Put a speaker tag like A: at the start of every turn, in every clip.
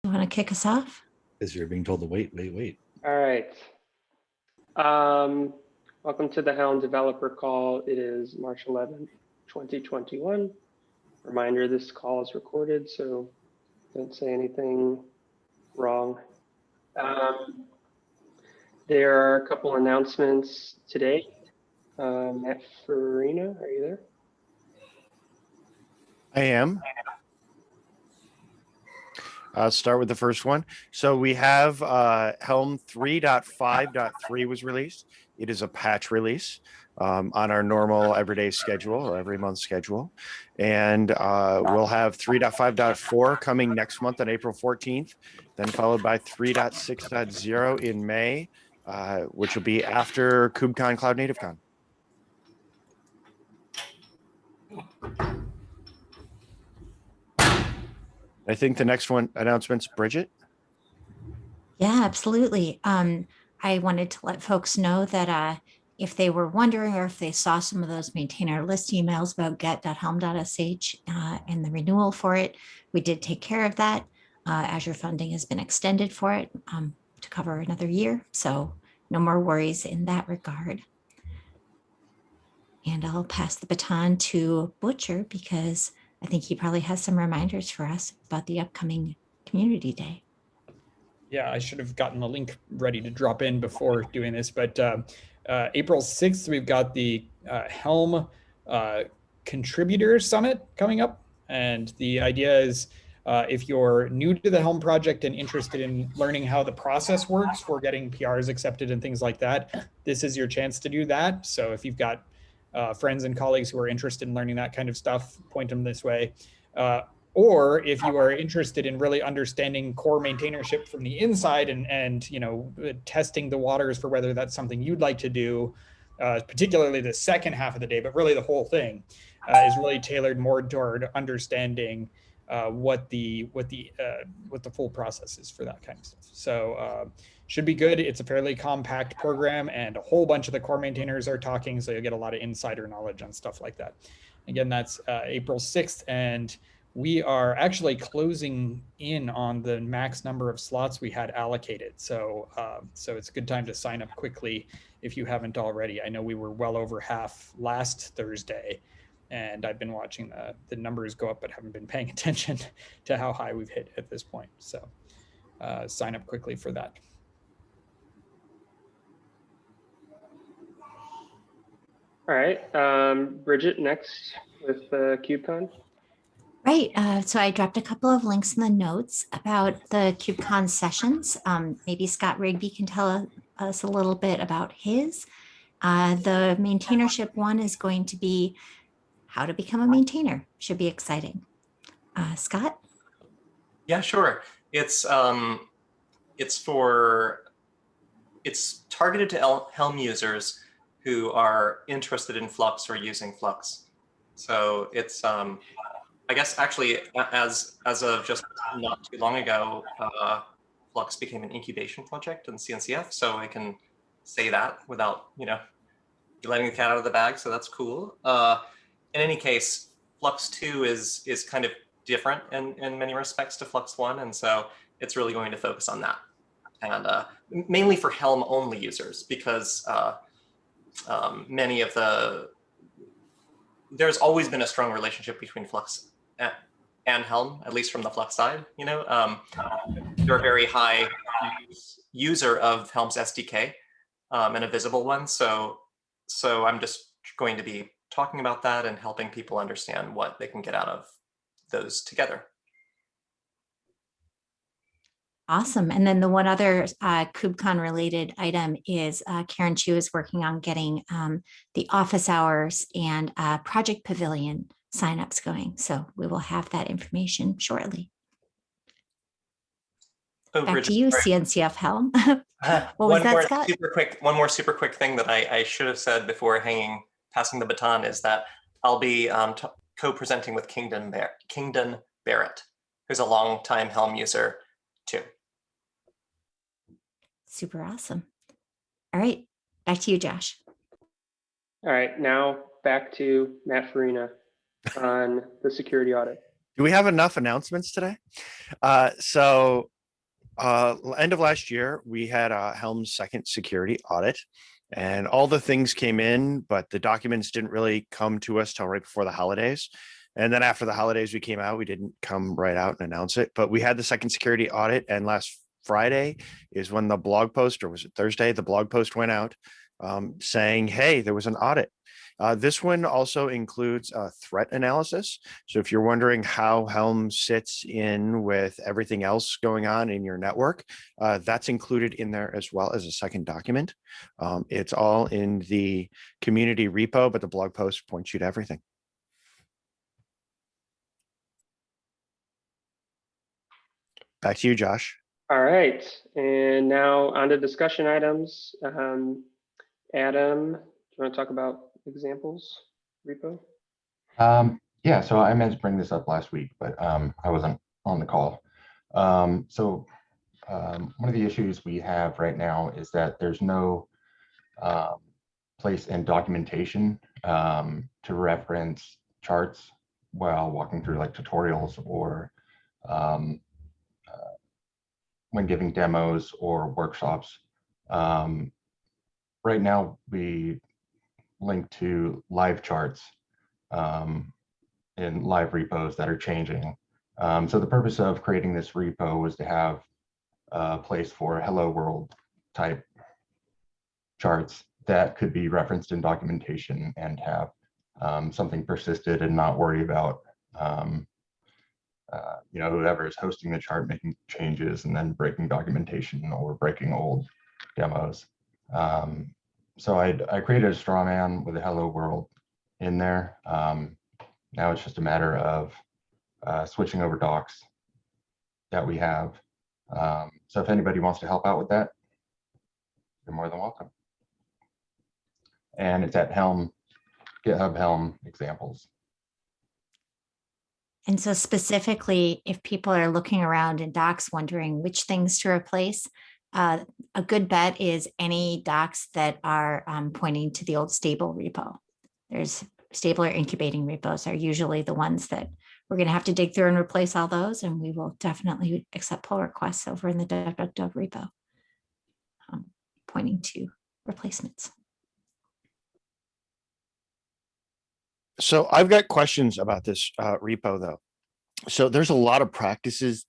A: You want to kick us off?
B: As you're being told to wait.
C: All right. Welcome to the Helm developer call. It is March 11th, 2021. Reminder, this call is recorded, so don't say anything wrong. There are a couple announcements today. Matt Farina, are you there?
D: I am. I'll start with the first one. So we have Helm 3.5.3 was released. It is a patch release on our normal everyday schedule or every month schedule. And we'll have 3.5.4 coming next month on April 14th, then followed by 3.6.0 in May, which will be after KubeCon Cloud Native Con. I think the next one announcement's Bridget.
A: Yeah, absolutely. I wanted to let folks know that if they were wondering or if they saw some of those maintainer list emails about get.helm.sh and the renewal for it, we did take care of that. Azure funding has been extended for it to cover another year. So no more worries in that regard. And I'll pass the baton to Butcher because I think he probably has some reminders for us about the upcoming Community Day.
E: Yeah, I should have gotten the link ready to drop in before doing this, but April 6th, we've got the Helm Contributor Summit coming up. And the idea is if you're new to the Helm project and interested in learning how the process works for getting PRs accepted and things like that, this is your chance to do that. So if you've got friends and colleagues who are interested in learning that kind of stuff, point them this way. Or if you are interested in really understanding core maintainership from the inside and testing the waters for whether that's something you'd like to do, particularly the second half of the day, but really the whole thing is really tailored more toward understanding what the full process is for that kind of stuff. So should be good. It's a fairly compact program and a whole bunch of the core maintainers are talking, so you'll get a lot of insider knowledge on stuff like that. Again, that's April 6th, and we are actually closing in on the max number of slots we had allocated. So it's a good time to sign up quickly if you haven't already. I know we were well over half last Thursday, and I've been watching the numbers go up, but haven't been paying attention to how high we've hit at this point. So sign up quickly for that.
C: All right. Bridget, next with KubeCon.
A: Right. So I dropped a couple of links in the notes about the KubeCon sessions. Maybe Scott Rigby can tell us a little bit about his. The maintainership one is going to be how to become a maintainer. Should be exciting. Scott?
F: Yeah, sure. It's targeted to Helm users who are interested in Flux or using Flux. So it's I guess actually, as of just not too long ago, Flux became an incubation project in CNCF, so I can say that without letting the cat out of the bag. So that's cool. In any case, Flux 2 is kind of different in many respects to Flux 1, and so it's really going to focus on that, and mainly for Helm only users, because there's always been a strong relationship between Flux and Helm, at least from the Flux side. They're a very high user of Helm's SDK and a visible one. So I'm just going to be talking about that and helping people understand what they can get out of those together.
A: Awesome. And then the one other KubeCon related item is Karen Chu is working on getting the office hours and Project Pavilion signups going. So we will have that information shortly.
F: Oh,
A: Back
F: Bridget,
A: to you,
F: sorry.
A: CNCF Helm. What was that, Scott?
F: One more super quick thing that I should have said before passing the baton is that I'll be co-presenting with Kingdon Barrett, who's a longtime Helm user too.
A: Super awesome. All right, back to you, Josh.
C: All right, now back to Matt Farina on the security audit.
D: Do we have enough announcements today? End of last year, we had Helm's second security audit, and all the things came in, but the documents didn't really come to us till right before the holidays. And then after the holidays, we came out. We didn't come right out and announce it, but we had the second security audit, and last Friday is when the blog post, or was it Thursday? The blog post went out saying, hey, there was an audit. This one also includes threat analysis. So if you're wondering how Helm sits in with everything else going on in your network, that's included in there as well as a second document. It's all in the community repo, but the blog post points you to everything. Back to you, Josh.
C: All right, and now on to discussion items. Adam, do you want to talk about examples repo?
B: Yeah, so I meant to bring this up last week, but I wasn't on the call. One of the issues we have right now is that there's no place in documentation to reference charts while walking through like tutorials or when giving demos or workshops. Right now, we link to live charts in live repos that are changing. So the purpose of creating this repo was to have a place for hello world type charts that could be referenced in documentation and have something persisted and not worry about whoever is hosting the chart making changes and then breaking documentation or breaking old demos. So I created a straw man with a hello world in there. Now it's just a matter of switching over docs that we have. So if anybody wants to help out with that, you're more than welcome. And it's at Helm, GitHub Helm examples.
A: And so specifically, if people are looking around in docs wondering which things to replace, a good bet is any docs that are pointing to the old stable repo. There's stable or incubating repos are usually the ones that we're going to have to dig through and replace all those. And we will definitely accept pull requests over in the dev repo pointing to replacements.
D: So I've got questions about this repo though. So there's a lot of practices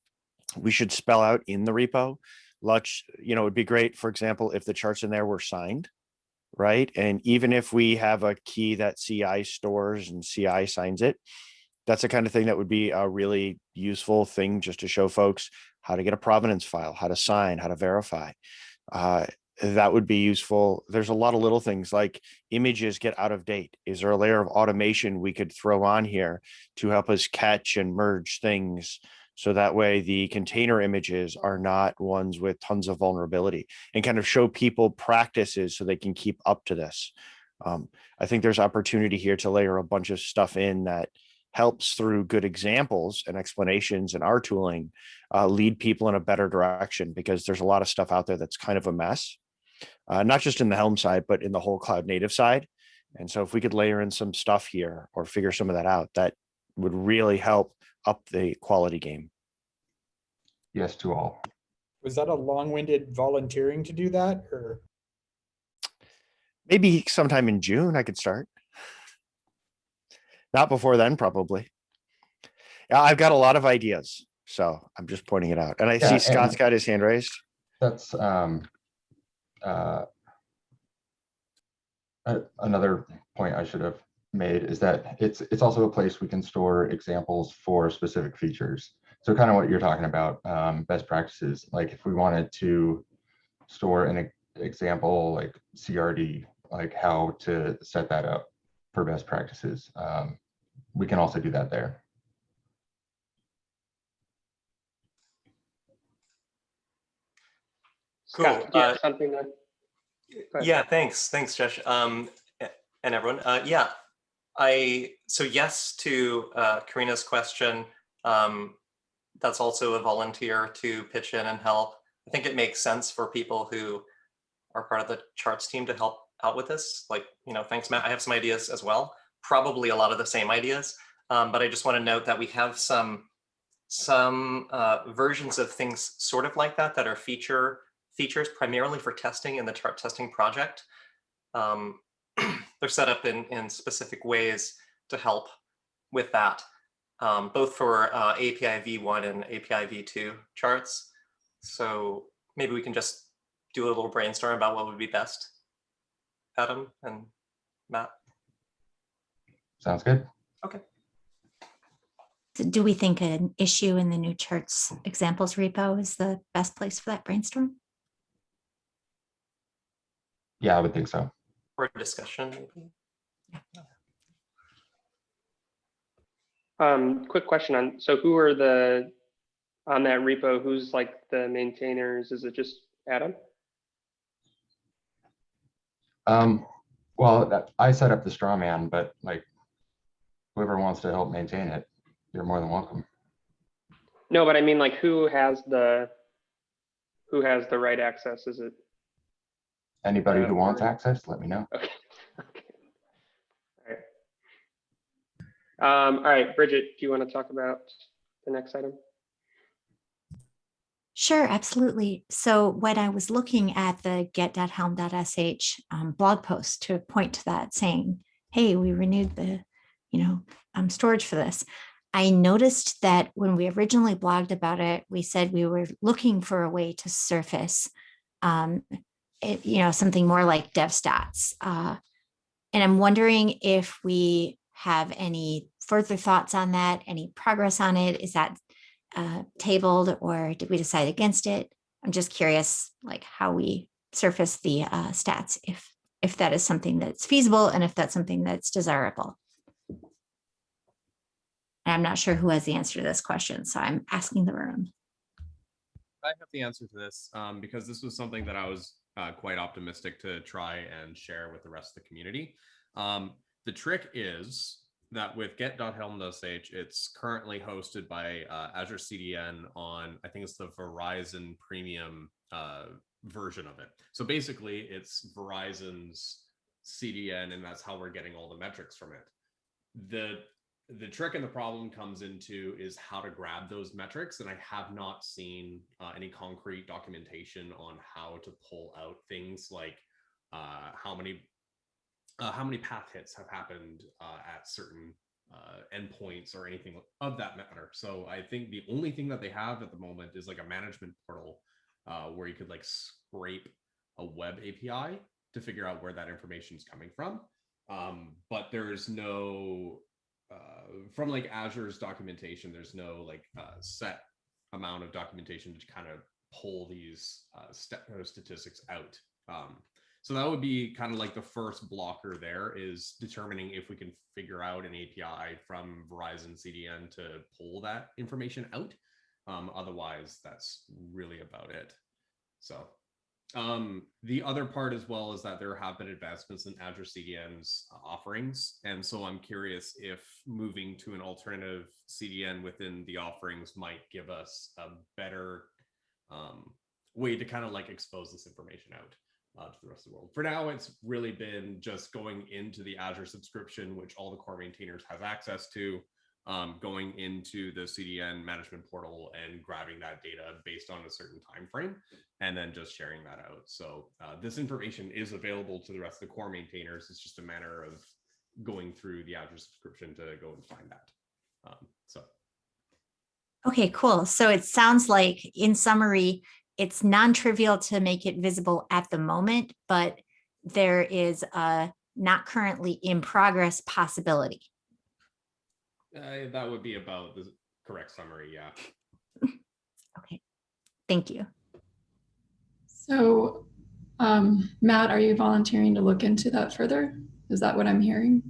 D: we should spell out in the repo. It would be great, for example, if the charts in there were signed, right? And even if we have a key that CI stores and CI signs it, that's the kind of thing that would be a really useful thing just to show folks how to get a provenance file, how to sign, how to verify. That would be useful. There's a lot of little things like images get out of date. Is there a layer of automation we could throw on here to help us catch and merge things? So that way the container images are not ones with tons of vulnerability, and kind of show people practices so they can keep up to this. I think there's opportunity here to layer a bunch of stuff in that helps through good examples and explanations and our tooling lead people in a better direction, because there's a lot of stuff out there that's kind of a mess, not just in the Helm side, but in the whole cloud native side. And so if we could layer in some stuff here or figure some of that out, that would really help up the quality game.
B: Yes to all.
E: Was that a long-winded volunteering to do that, or?
D: Maybe sometime in June I could start. Not before then, probably. Yeah, I've got a lot of ideas, so I'm just pointing it out. And I see Scott's got his hand raised.
B: That's another point I should have made, is that it's also a place we can store examples for specific features. So kind of what you're talking about, best practices. Like if we wanted to store an example like CRD, like how to set that up for best practices, we can also do that there.
F: Cool.
C: Scott, do you have something to...
F: Yeah, thanks, Josh, and everyone. So yes to Karina's question. That's also a volunteer to pitch in and help. I think it makes sense for people who are part of the charts team to help out with this. Like, thanks, Matt. I have some ideas as well, probably a lot of the same ideas. But I just want to note that we have some some versions of things sort of like that are features primarily for testing in the chart testing project. They're set up in specific ways to help with that, both for API v1 and API v2 charts. So maybe we can just do a little brainstorm about what would be best, Adam and Matt.
B: Sounds good.
F: Okay.
A: So do we think an issue in the new charts examples repo is the best place for that brainstorm?
B: Yeah, I would think so.
F: For a discussion, maybe.
C: Quick question on, so who are on that repo, who's like the maintainers? Is it just Adam?
B: Well, I set up the straw man, but like whoever wants to help maintain it, you're more than welcome.
C: No, but I mean, like, who has the right access? Is it?
B: Anybody who wants access, let me know.
C: Okay. Okay. All right, Bridget, do you want to talk about the next item?
A: Sure, absolutely. So when I was looking at the get.helm.sh blog post to point to that saying, hey, we renewed the, storage for this, I noticed that when we originally blogged about it, we said we were looking for a way to surface, something more like dev stats. And I'm wondering if we have any further thoughts on that, any progress on it. Is that tabled, or did we decide against it? I'm just curious, like how we surface the stats, if that is something that's feasible and if that's something that's desirable. I'm not sure who has the answer to this question, so I'm asking the room.
G: I have the answer to this because this was something that I was quite optimistic to try and share with the rest of the community. The trick is that with get.helm.sh, it's currently hosted by Azure CDN on, I think it's the Verizon Premium version of it. So basically it's Verizon's CDN, and that's how we're getting all the metrics from it. The trick and the problem comes into is how to grab those metrics. And I have not seen any concrete documentation on how to pull out things like how many path hits have happened at certain endpoints or anything of that matter. So I think the only thing that they have at the moment is like a management portal where you could like scrape a web API to figure out where that information is coming from. But there's no, from like Azure's documentation, there's no like set amount of documentation to kind of pull these statistics out. So that would be kind of like the first blocker there, is determining if we can figure out an API from Verizon CDN to pull that information out. Otherwise, that's really about it. So the other part as well is that there have been advancements in Azure CDN's offerings. And so I'm curious if moving to an alternative CDN within the offerings might give us a better way to kind of like expose this information out to the rest of the world. For now, it's really been just going into the Azure subscription, which all the core maintainers have access to, going into the CDN management portal and grabbing that data based on a certain time frame, and then just sharing that out. So this information is available to the rest of the core maintainers. It's just a matter of going through the Azure subscription to go and find that.
A: Okay, cool. So it sounds like, in summary, it's non-trivial to make it visible at the moment, but there is a not currently in progress possibility.
G: That would be about the correct summary, yeah.
A: Okay, thank you.
H: So, Matt, are you volunteering to look into that further? Is that what I'm hearing?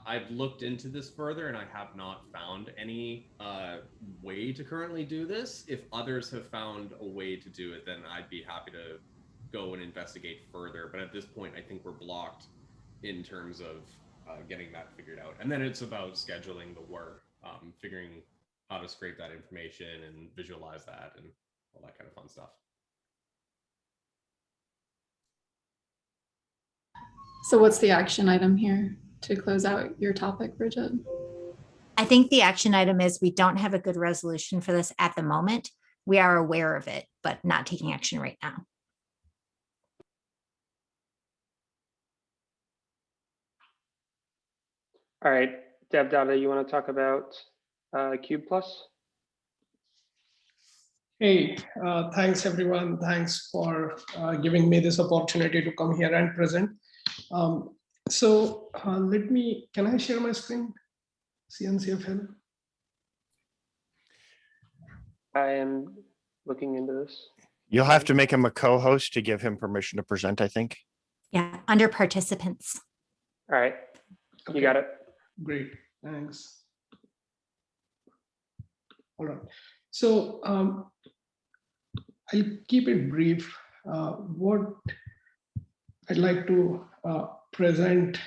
G: I've looked into this further and I have not found any way to currently do this. If others have found a way to do it, then I'd be happy to go and investigate further. But at this point, I think we're blocked in terms of getting that figured out. And then it's about scheduling the work, figuring how to scrape that information and visualize that and all that kind of fun stuff.
H: So what's the action item here to close out your topic, Bridget?
A: I think the action item is we don't have a good resolution for this at the moment. We are aware of it, but not taking action right now.
C: All right, Dev Data, you want to talk about Cube Plus?
I: Hey, thanks everyone. Thanks for giving me this opportunity to come here and present. Can I share my screen? CNCF Helm.
C: I am looking into this.
D: You'll have to make him a co-host to give him permission to present, I think.
A: Yeah, under participants.
C: All right, you got it.
I: Great, thanks. All right, so I'll keep it brief. What I'd like to present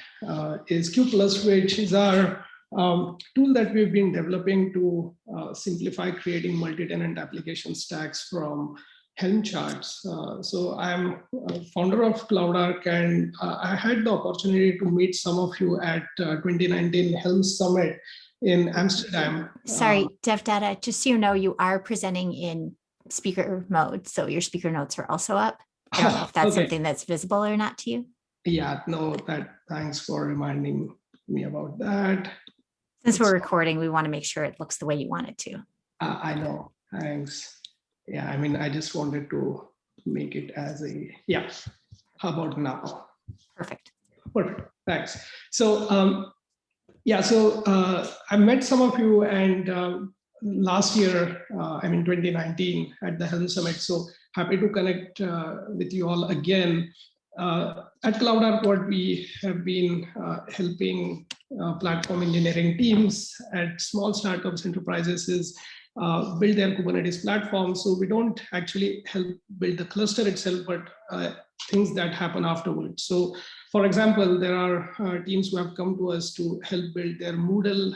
I: is Q+, which is our tool that we've been developing to simplify creating multi-tenant application stacks from Helm charts. So I'm a founder of CloudArk, and I had the opportunity to meet some of you at 2019 Helm Summit in Amsterdam.
A: Sorry, Dev Data, just so you know, you are presenting in speaker mode, so your speaker notes are also up. I don't know if that's
I: Okay.
A: something that's visible or not to you.
I: Yeah, no, thanks for reminding me about that.
A: Since we're recording, we want to make sure it looks the way you want it to.
I: I know, thanks. Yeah, I mean, I just wanted to make it as a, yeah, how about now?
A: Perfect.
I: Perfect, thanks. So, I met some of you, and last year, 2019 at the Helm Summit. So happy to connect with you all again. At CloudArk, what we have been helping platform engineering teams at small startups, enterprises is build their Kubernetes platform. So we don't actually help build the cluster itself, but things that happen afterwards. So for example, there are teams who have come to us to help build their Moodle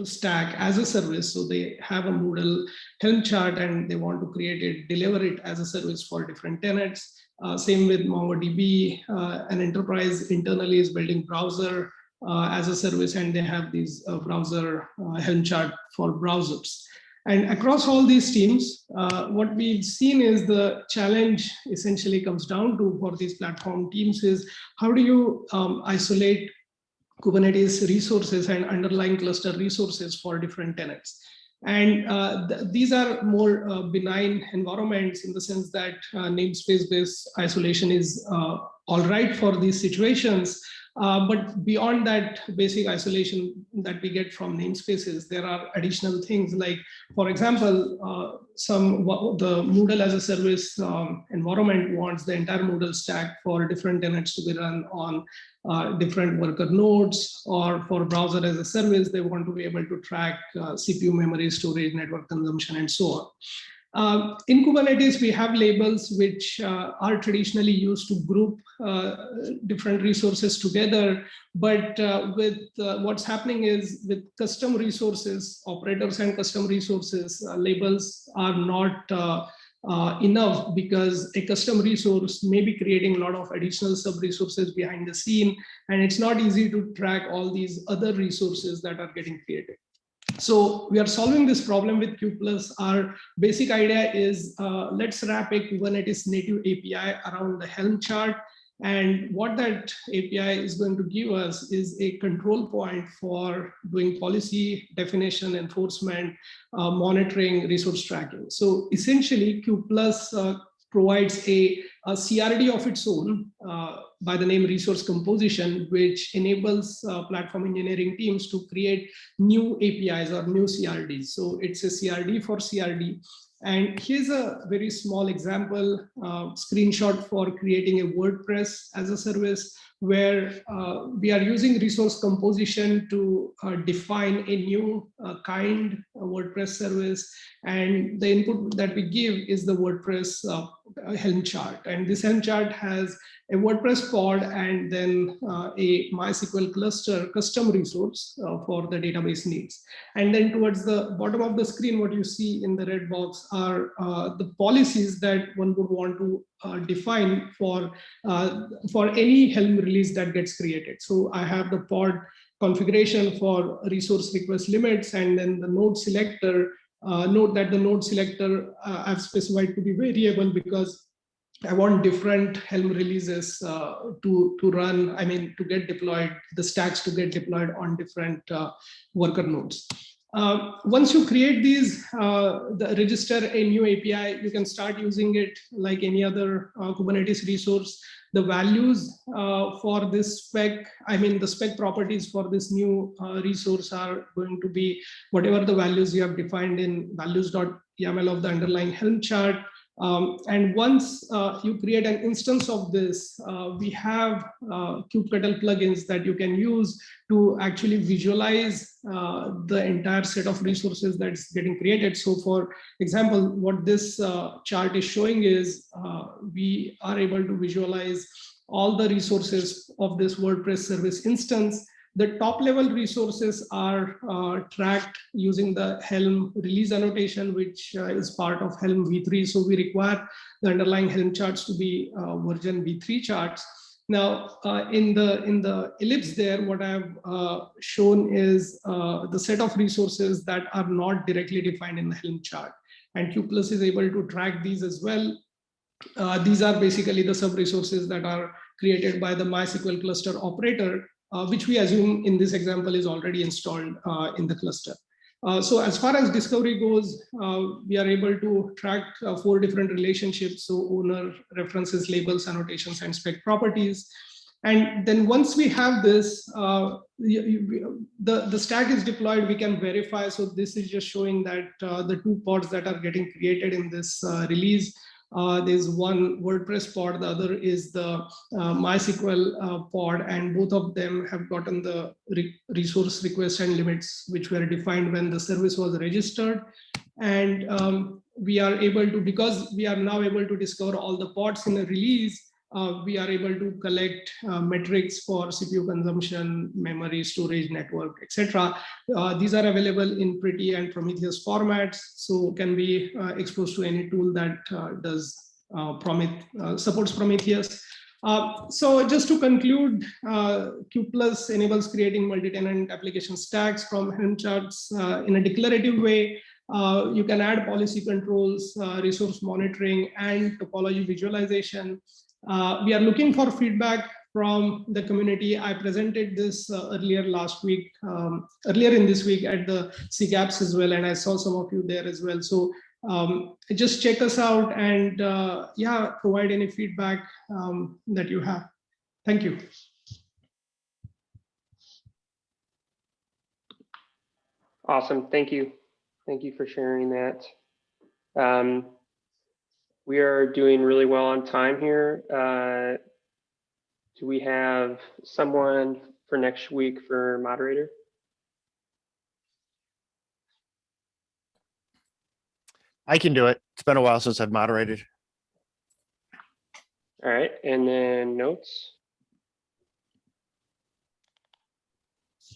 I: stack as a service. So they have a Moodle Helm chart and they want to create it, deliver it as a service for different tenants. Same with MongoDB. An enterprise internally is building browser as a service, and they have these browser Helm chart for browsers. And across all these teams, what we've seen is the challenge essentially comes down to for these platform teams is how do you isolate Kubernetes resources and underlying cluster resources for different tenants. And these are more benign environments in the sense that namespace-based isolation is all right for these situations. But beyond that basic isolation that we get from namespaces, there are additional things like, for example, the Moodle as a service environment wants the entire Moodle stack for different tenants to be run on different worker nodes, or for browser as a service, they want to be able to track CPU memory, storage, network consumption, and so on. In Kubernetes, we have labels which are traditionally used to group different resources together. But with what's happening is with custom resources, operators and custom resources, labels are not enough, because a custom resource may be creating a lot of additional sub-resources behind the scene, and it's not easy to track all these other resources that are getting created. So we are solving this problem with Q+. Our basic idea is let's wrap a Kubernetes native API around the Helm chart. And what that API is going to give us is a control point for doing policy definition, enforcement, monitoring, resource tracking. So essentially, Q+ provides a CRD of its own by the name resource composition, which enables platform engineering teams to create new APIs or new CRDs. So it's a CRD for CRD. And here's a very small example screenshot for creating a WordPress as a service, where we are using resource composition to define a new kind of WordPress service. And the input that we give is the WordPress Helm chart. And this Helm chart has a WordPress pod and then a MySQL cluster custom resource for the database needs. And then towards the bottom of the screen, what you see in the red box are the policies that one would want to define for any Helm release that gets created. So I have the pod configuration for resource request limits, and then the node selector. Note that the node selector I've specified to be variable because I want different Helm releases to run, to get deployed, the stacks to get deployed on different worker nodes. Once you create these, register a new API, you can start using it like any other Kubernetes resource. The values for this spec, the spec properties for this new resource are going to be whatever the values you have defined in values.yaml of the underlying Helm chart. And once you create an instance of this, we have kubectl plugins that you can use to actually visualize the entire set of resources that's getting created. So for example, what this chart is showing is we are able to visualize all the resources of this WordPress service instance. The top level resources are tracked using the Helm release annotation, which is part of Helm v3. So we require the underlying Helm charts to be version v3 charts. Now, in the ellipse there, what I've shown is the set of resources that are not directly defined in the Helm chart. And Q+ is able to track these as well. These are basically the sub-resources that are created by the MySQL cluster operator, which we assume in this example is already installed in the cluster. So as far as discovery goes, we are able to track 4 different relationships. So owner, references, labels, annotations, and spec properties. And then once we have this, the stack is deployed, we can verify. So this is just showing that the 2 pods that are getting created in this release, there's one WordPress pod, the other is the MySQL pod, and both of them have gotten the resource request and limits, which were defined when the service was registered. And we are able to, because we are now able to discover all the pods in a release, we are able to collect metrics for CPU consumption, memory, storage, network, etc. These are available in Pretty and Prometheus formats, so can be exposed to any tool that supports Prometheus. So just to conclude, Q+ enables creating multi-tenant application stacks from Helm charts in a declarative way. You can add policy controls, resource monitoring, and topology visualization. We are looking for feedback from the community. I presented this earlier in this week at the CGAPS as well, and I saw some of you there as well. So just check us out and provide any feedback that you have. Thank you.
C: Awesome, thank you. Thank you for sharing that. We are doing really well on time here. Do we have someone for next week for moderator?
D: I can do it. It's been a while since I've moderated.
C: All right, and then notes.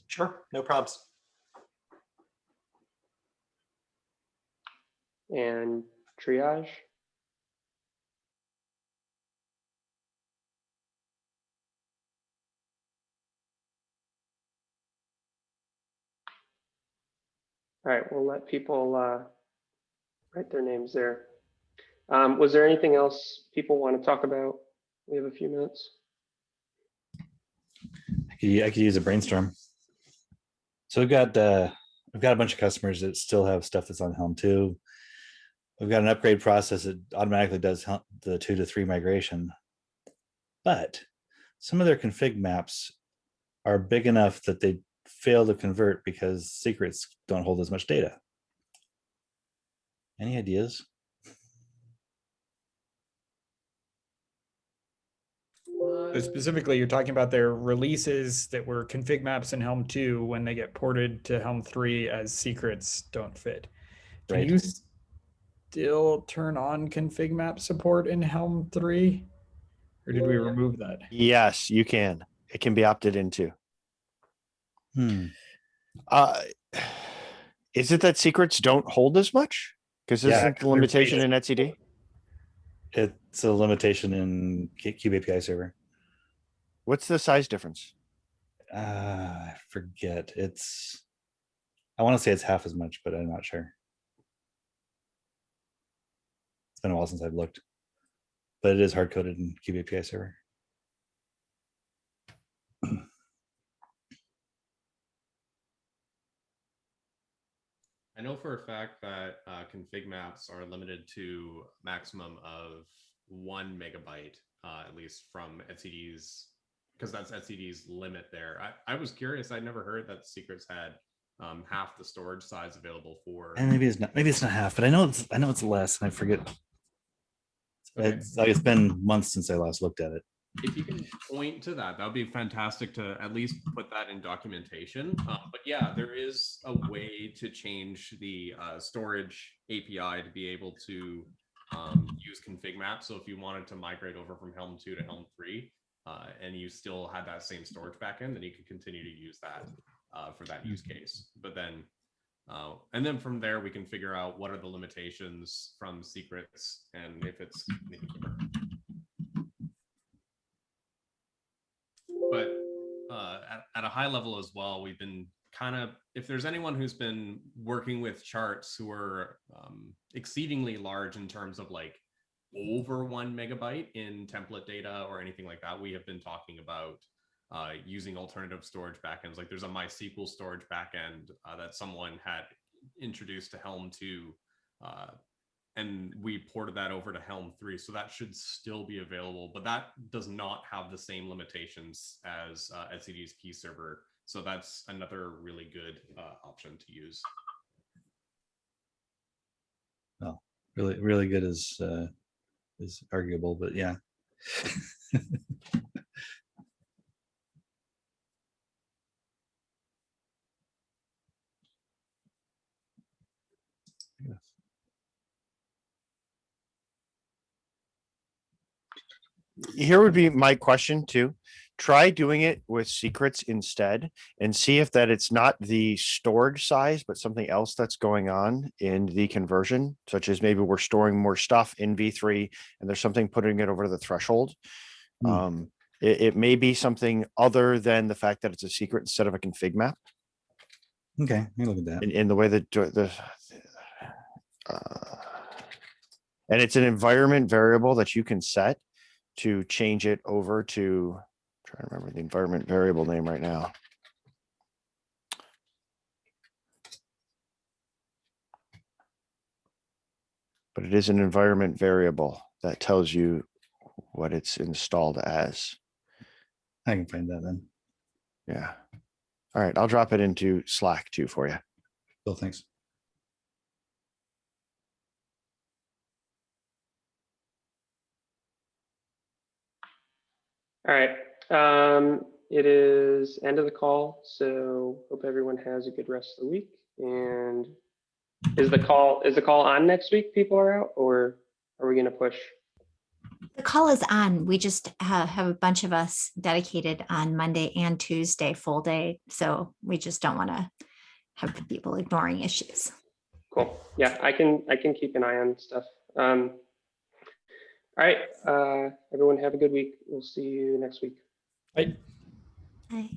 F: Sure, no probs.
C: And triage. All right, we'll let people write their names there. Was there anything else people want to talk about? We have a few minutes.
J: I could use a brainstorm. So we've got a bunch of customers that still have stuff that's on Helm 2. We've got an upgrade process that automatically does the 2 to 3 migration. But some of their config maps are big enough that they fail to convert because secrets don't hold as much data. Any ideas?
E: So specifically, you're talking about their releases that were config maps in Helm 2 when they get ported to Helm 3 as secrets don't fit. Can you still turn on config map support in Helm 3? Or did we remove that?
D: Yes, you can. It can be opted into. Is it that secrets don't hold as much? Because isn't the limitation in etcd?
J: It's a limitation in Kube API server.
D: What's the size difference?
J: I forget. I want to say it's half as much, but I'm not sure. It's been a while since I've looked, but it is hard coded in Kube API server.
G: I know for a fact that config maps are limited to maximum of 1 megabyte, at least from etcd's, because that's etcd's limit there. I was curious. I never heard that secrets had half the storage size available for.
J: And maybe it's not. Maybe it's not half, but I know it's less, and I forget.
G: Okay.
J: It's been months since I last looked at it.
G: If you can point to that, that would be fantastic to at least put that in documentation. But yeah, there is a way to change the storage API to be able to use config maps. So if you wanted to migrate over from Helm 2 to Helm 3, and you still had that same storage backend, then you could continue to use that for that use case. But then, and then from there, we can figure out what are the limitations from secrets and if it's but at a high level as well, we've been kind of, if there's anyone who's been working with charts who are exceedingly large in terms of like over 1 megabyte in template data or anything like that, we have been talking about using alternative storage backends. Like there's a MySQL storage backend that someone had introduced to Helm 2, and we ported that over to Helm 3. So that should still be available, but that does not have the same limitations as etcd's key server. So that's another really good option to use.
J: Well, really good is arguable, but yeah.
D: Here would be my question too. Try doing it with secrets instead and see if that it's not the storage size, but something else that's going on in the conversion, such as maybe we're storing more stuff in V3 and there's something putting it over the threshold. It may be something other than the fact that it's a secret instead of a config map.
J: Okay, let me look at that.
D: In the way that and it's an environment variable that you can set to change it over to, I'm trying to remember the environment variable name right now. But it is an environment variable that tells you what it's installed as.
J: I can find that then.
D: Yeah. All right, I'll drop it into Slack too for you.
J: Cool, thanks.
C: All right. It is end of the call, so hope everyone has a good rest of the week. And is the call on next week? People are out, or are we going to push?
A: The call is on. We just have a bunch of us dedicated on Monday and Tuesday, full day. So we just don't want to have people ignoring issues.
C: Cool. Yeah, I can keep an eye on stuff. All right. Everyone have a good week. We'll see you next week.
E: Bye.
A: Bye.